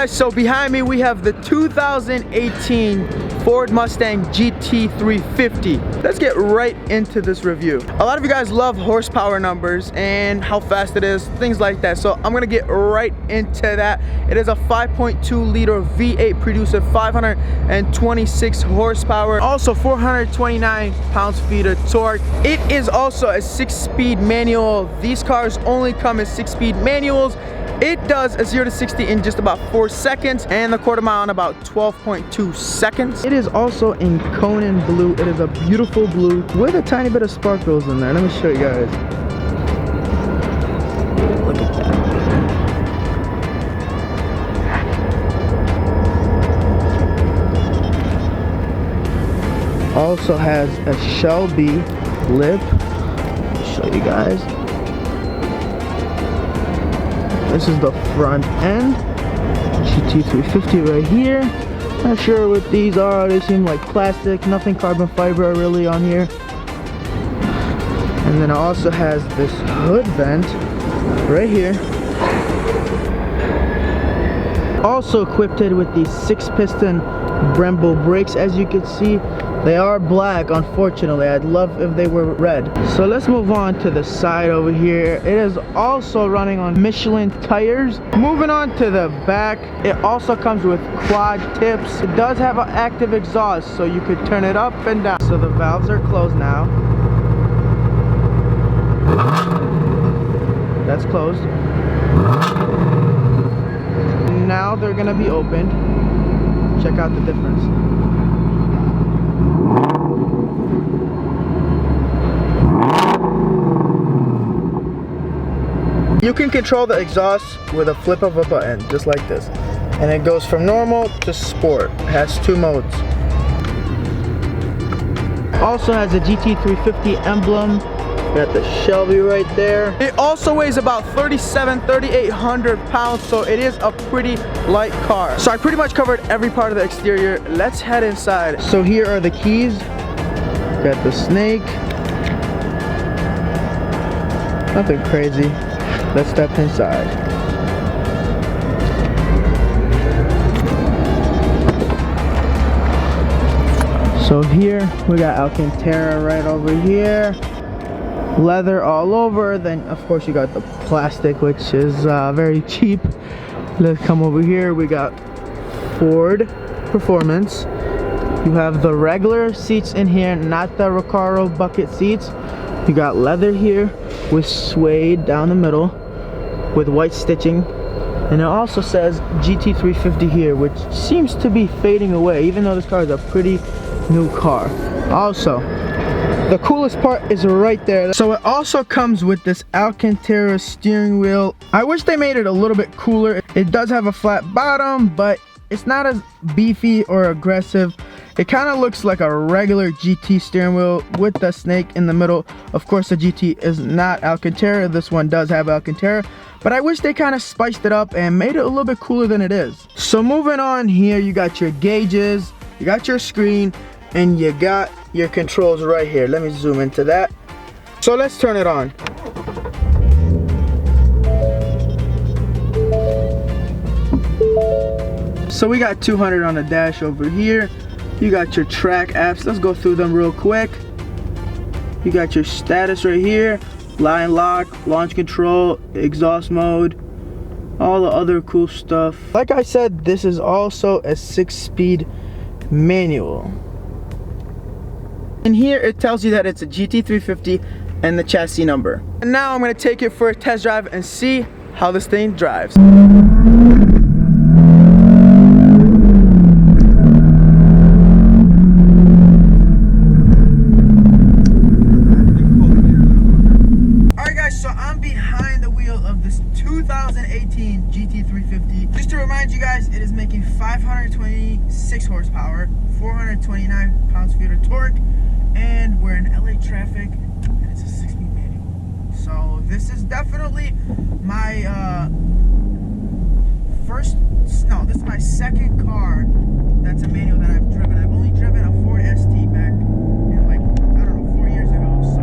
guys, so behind me we have the 2018 Ford Mustang GT350. Let's get right into this review. A lot of you guys love horsepower numbers and how fast it is, things like that. So I'm gonna get right into that. It is a 5.2 liter V8 producer, 526 horsepower, also 429 pounds-feet of torque. It is also a 6-speed manual. These cars only come as 6-speed manuals. It does a 0 to 60 in just about 4 seconds and the quarter mile in about 12.2 seconds. It is also in Conan blue. It is a beautiful blue with a tiny bit of sparkles in there. Let me show you guys. Look at that. Also has a Shelby lip. Let me show you guys. This is the front end, GT350 right here. Not sure what these are. They seem like plastic, nothing carbon fiber really on here. And then it also has this hood vent right here. Also equipped with these 6-piston Brembo brakes. As you can see, they are black, unfortunately. I'd love if they were red. So let's move on to the side over here. It is also running on Michelin tires. Moving on to the back, it also comes with quad tips. It does have an active exhaust, so you could turn it up and down. So the valves are closed now. That's closed. Now they're gonna be opened. Check out the difference. You can control the exhaust with a flip of a button, just like this. And it goes from normal to sport. It has 2 modes. Also has a GT350 emblem. Got the Shelby right there. It also weighs about 3,800 pounds, so it is a pretty light car. So I pretty much covered every part of the exterior. Let's head inside. So here are the keys. Got the snake. Nothing crazy. Let's step inside. So here we got Alcantara right over here. Leather all over. Then of course you got the plastic, which is very cheap. Let's come over here. We got Ford Performance. You have the regular seats in here, not the Recaro bucket seats. You got leather here with suede down the middle with white stitching, and it also says GT350 here, which seems to be fading away even though this car is a pretty new car. Also, the coolest part is right there. So it also comes with this Alcantara steering wheel. I wish they made it a little bit cooler. It does have a flat bottom, but it's not as beefy or aggressive. It kind of looks like a regular GT steering wheel with the snake in the middle. Of course, the GT is not Alcantara. This one does have Alcantara, but I wish they kind of spiced it up and made it a little bit cooler than it is. So moving on here, you got your gauges, you got your screen, and you got your controls right here. Let me zoom into that. So let's turn it on. So we got 200 on the dash over here. You got your track apps. Let's go through them real quick. You got your status right here, line lock, launch control, exhaust mode, all the other cool stuff. Like I said, this is also a 6-speed manual. And here it tells you that it's a GT350 and the chassis number. And now I'm gonna take it for a test drive and see how this thing drives. Alright guys, so I'm behind the wheel of this 2018 GT350. Just to remind you guys, it is making 526 horsepower, 429 pounds-feet of torque, and we're in LA traffic, and it's a 6-speed manual. So this is definitely my this is my second car that's a manual that I've driven. I've only driven a Ford ST back in like, I don't know, 4 years ago. So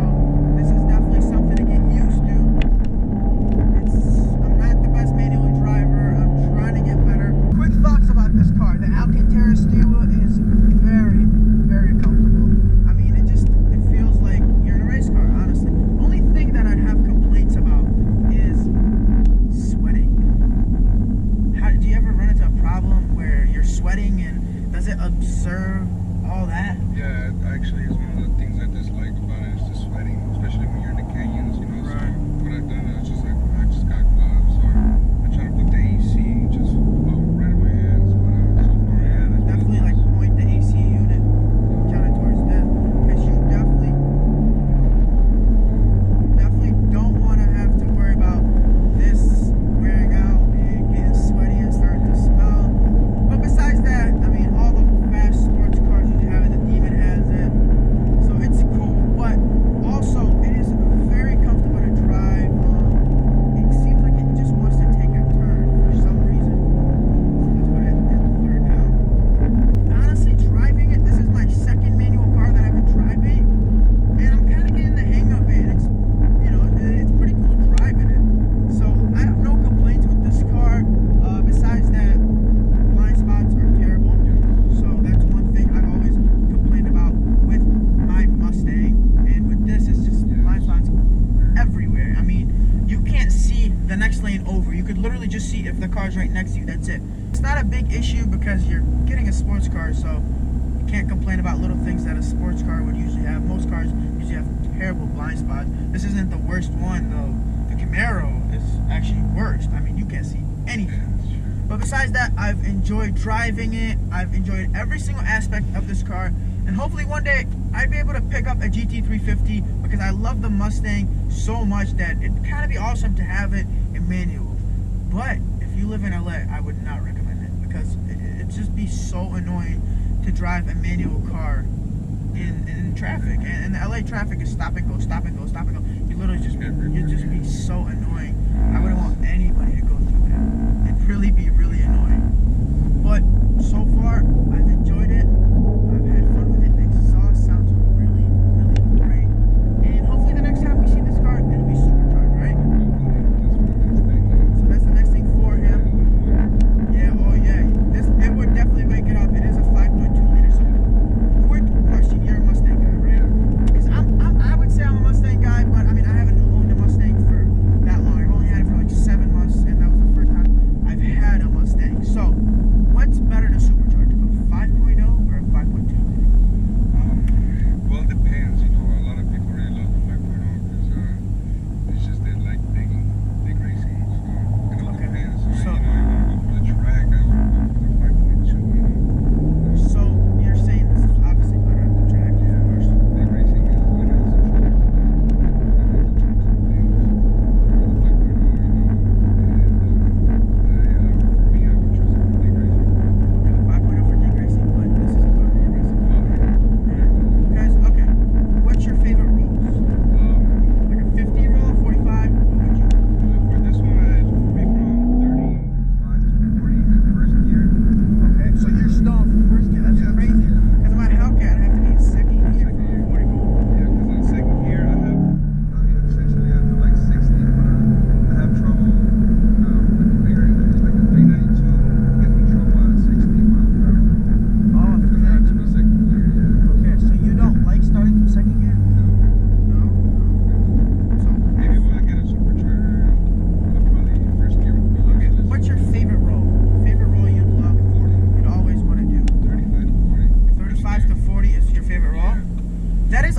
this is definitely something to get used to. I'm not the best manual driver. I'm trying to get better. Quick the next lane over. You could literally just see if the car's right next to you. That's it. It's not a big issue because you're getting a sports car, so you can't complain about little things that a sports car would usually have. Most cars usually have terrible blind spots. This isn't the worst one though. The Camaro is actually worst. I mean, you can't see anything. But besides that, I've enjoyed driving it. I've enjoyed every single aspect of this car. And hopefully one day I'd be able to pick up a GT350 because I love the Mustang so much that it'd kind of be awesome to have it in manual. But if you live in LA, I would not recommend it because it'd just be so annoying to drive a manual car in traffic. And the LA traffic is stop and go, stop and go, stop and go. You literally just you'd just be so annoying. I wouldn't want anybody to go through that. It'd really be really annoying. But so far, I've enjoyed it. I've had fun with it. The exhaust sounds really, really great. And hopefully the next time we see this car, it'll be supercharged, right? So that's the next thing for him. Yeah, oh yeah. It would definitely wake it up. It is a 5.2 liter. So quick question, you're a Mustang guy, right? Because I would say I'm a Mustang guy, but I mean I haven't owned a Mustang for that long. I've only had it for like 7 months, and that was the first time I've had a Mustang. So what's better to supercharge, a 5.0 or a 5.2? Well, it depends. You know, a lot of people really love the 5.0 because it's just they like big racing. So it all depends. So, you know, you want to go for the track, I would go for the 5.2. You know. So you're saying this is obviously better at the track, of course. Big racing is what it is.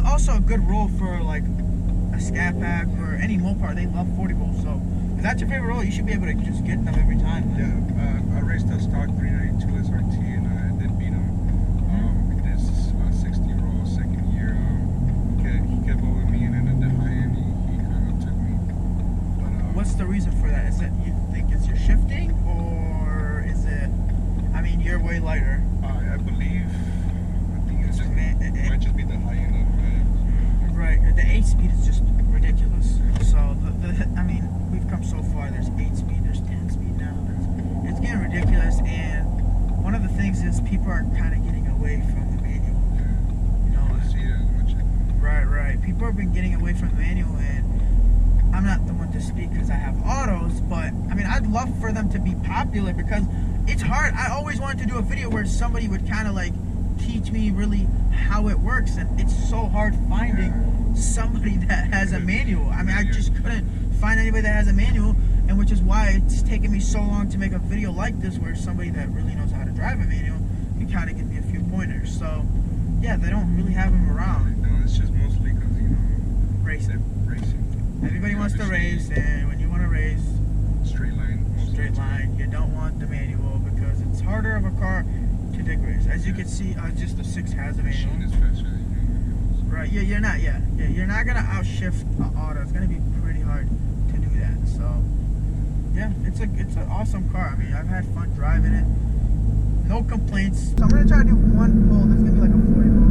Also a good roll for like a Scat Pack or any Mopar. They love 40 rolls. So if that's your favorite roll, you should be able to just get them every time. Yeah, I raced a stock 392 SRT and I did beat him. This 60 roll second year. He kept over me, and then at the high end he kind of took me. But what's the reason for that? Is it you think it's your shifting, or is it? I mean, you're way lighter. I think it's just it might just be the high end of it. Right, the 8-speed is just ridiculous. So I mean, we've come so far. There's 8-speed, there's 10-speed now. It's getting ridiculous, and one of the things is people are kind of getting away from the manual. You know, I see it as much. Right. People have been getting away from the manual, and I'm not the one to speak because I have autos, but I mean, I'd love for them to be popular because it's hard. I always wanted to do a video where somebody would kind of like teach me really how it works, and it's so hard finding somebody that has a manual. I mean, I just couldn't find anybody that has a manual, and which is why it's taken me so long to make a video like this where somebody that really knows how to drive a manual can kind of give me a few pointers. So yeah, they don't really have them around. No, it's just mostly because, you know, racing. Everybody wants to race, and when you want to race, straight line, you don't want the manual because it's harder of a car to dig race. As you can see, just the 6 has a manual. Machine is faster. Right, you're not gonna outshift an auto. It's gonna be pretty hard to do that. So yeah, it's an awesome car. I mean, I've had fun driving it. No complaints. So I'm gonna try to do one pull. That's gonna be like a 40 pull.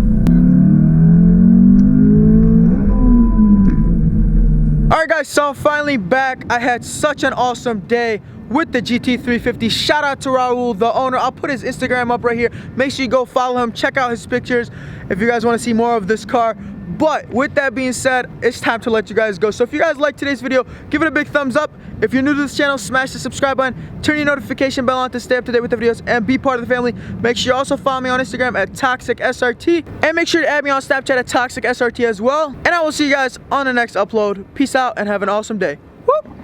Alright guys, so I'm finally back. I had such an awesome day with the GT350. Shout out to Raul, the owner. I'll put his Instagram up right here. Make sure you go follow him, check out his pictures if you guys want to see more of this car. But with that being said, it's time to let you guys go. So if you guys like today's video, give it a big thumbs up. If you're new to this channel, smash the subscribe button, turn your notification bell on to stay up to date with the videos and be part of the family. Make sure you also follow me on Instagram at ToxicSRT, and make sure to add me on Snapchat at ToxicSRT as well. And I will see you guys on the next upload. Peace out and have an awesome day. Whoop!